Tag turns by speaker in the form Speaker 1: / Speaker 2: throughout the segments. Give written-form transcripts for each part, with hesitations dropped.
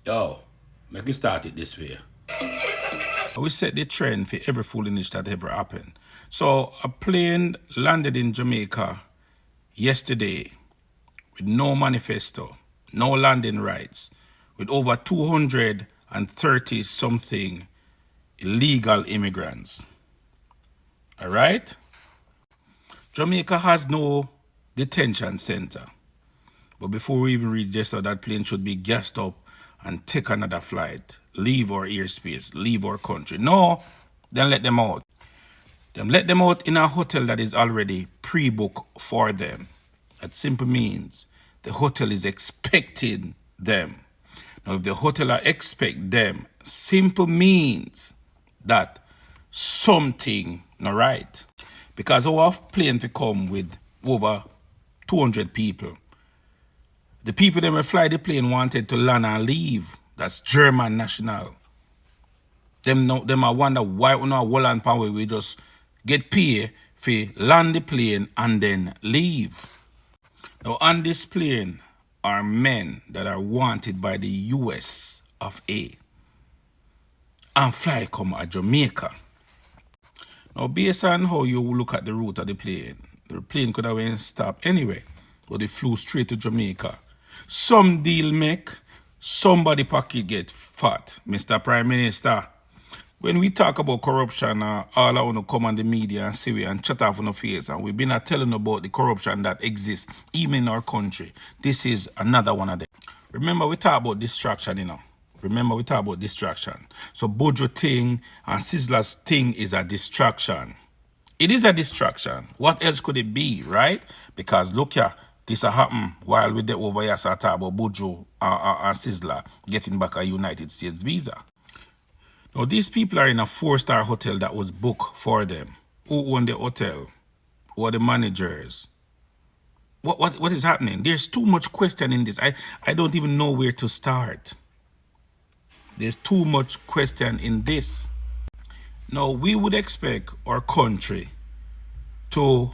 Speaker 1: Yo, make we start it this way. We set the trend for every foolishness that ever happened. So a plane landed in Jamaica yesterday with no manifesto, no landing rights, with over 230 something illegal immigrants. All right? Jamaica has no detention center. But before we even reach there, so that plane should be gassed up and take another flight, leave our airspace, leave our country. No, then let them out. Then let them out in a hotel that is already pre-booked for them. That simply means the hotel is expecting them. Now, if the hotel expect them, simple means that something not right. Because our plane to come with over 200 people. The people that will fly the plane wanted to land and leave. That's German national. Them I wonder why on our Holland power we just get paid for land the plane and then leave. Now on this plane are men that are wanted by the US of A. And fly come at Jamaica. Now based on how you look at the route of the plane could have been stopped anyway. But they flew straight to Jamaica. Some deal make, somebody pocket get fat, Mr. Prime Minister. When we talk about corruption, all I want to come on the media and see we and chat off on the face, and we've been telling about the corruption that exists even in our country. This is another one of them. Remember we talk about distraction, So Bojo thing and Sizzler's thing is a distraction. It is a distraction. What else could it be, right? Because look here. This happened while we there over here, so I talk about Bojo and Sizzler getting back a United States visa. Now, these people are in a 4-star hotel that was booked for them. Who own the hotel? Who are the managers? What is happening? There's too much question in this. I don't even know where to start. There's too much question in this. Now, we would expect our country to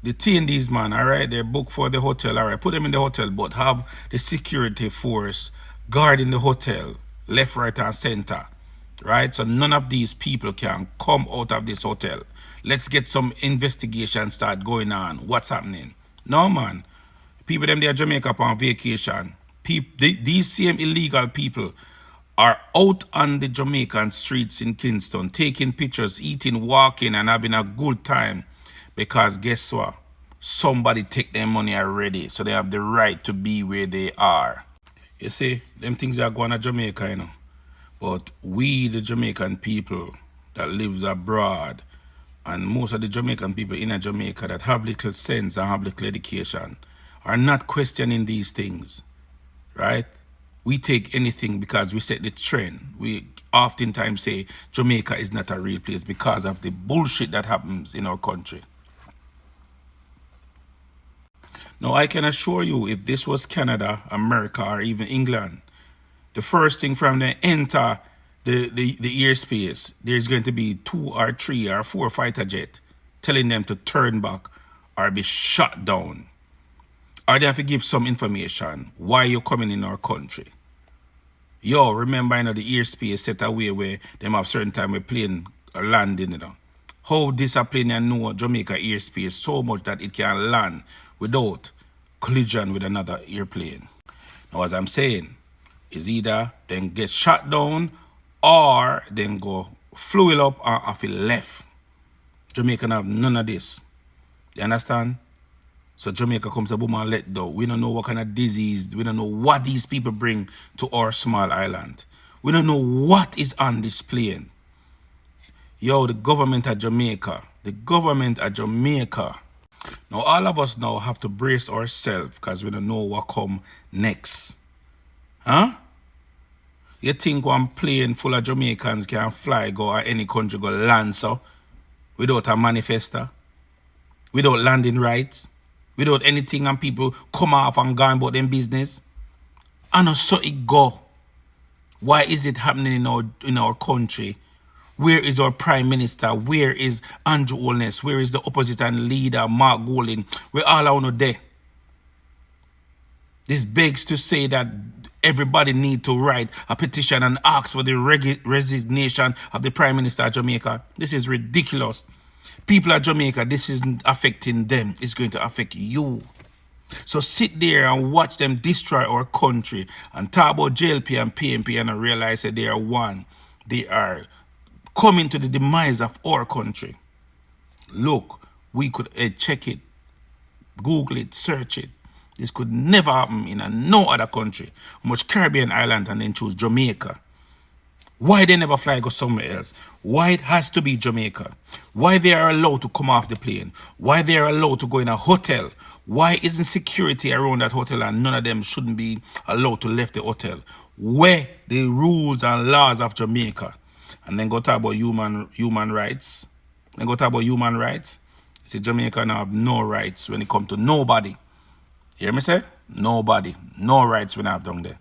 Speaker 1: detain these men, all right? They're booked for the hotel, all right? Put them in the hotel, but have the security force guarding the hotel, left, right, and center, right? So none of these people can come out of this hotel. Let's get some investigation start going on. What's happening? No, man. People them there Jamaica on vacation. These same illegal people are out on the Jamaican streets in Kingston, taking pictures, eating, walking, and having a good time. Because guess what? Somebody take their money already, so they have the right to be where they are. You see, them things are going to Jamaica, you know. But we, the Jamaican people that lives abroad, and most of the Jamaican people in Jamaica that have little sense and have little education, are not questioning these things, right? We take anything because we set the trend. We oftentimes say Jamaica is not a real place because of the bullshit that happens in our country. Now, I can assure you, if this was Canada, America, or even England, the first thing from them enter the airspace, there's going to be 2 or 3 or 4 fighter jets telling them to turn back or be shot down. Or they have to give some information why you're coming in our country. Yo, remember, you know, the airspace set away where them have certain time where plane are landing, you know. How this a plane and know Jamaica airspace so much that it can land without collision with another airplane. Now, as I'm saying, is either then get shot down or then go flew up and off it left. Jamaica have none of this. You understand? So Jamaica comes a boom and let go. We don't know what kind of disease, we don't know what these people bring to our small island. We don't know what is on this plane. Yo, the government of Jamaica. Now, all of us now have to brace ourselves because we don't know what come next. Huh? You think one plane full of Jamaicans can fly, go or any country go land so without a manifesto, without landing rights, without anything, and people come off and go about them business? And so it go. Why is it happening in our country? Where is our Prime Minister? Where is Andrew Holness? Where is the opposition leader, Mark Golding? We're all out there. This begs to say that everybody need to write a petition and ask for the resignation of the Prime Minister of Jamaica. This is ridiculous. People of Jamaica, this isn't affecting them. It's going to affect you. So sit there and watch them destroy our country and talk about JLP and PNP and realize that they are one. They are coming to the demise of our country. Look, we could check it, Google it, search it. This could never happen in no other country. Much Caribbean island and then choose Jamaica. Why they never fly go somewhere else? Why it has to be Jamaica? Why they are allowed to come off the plane? Why they are allowed to go in a hotel? Why isn't security around that hotel and none of them shouldn't be allowed to leave the hotel? Where the rules and laws of Jamaica? And then go talk about human rights. Then go talk about human rights. See, Jamaica now have no rights when it comes to nobody. Hear me say? Nobody. No rights when I have down there.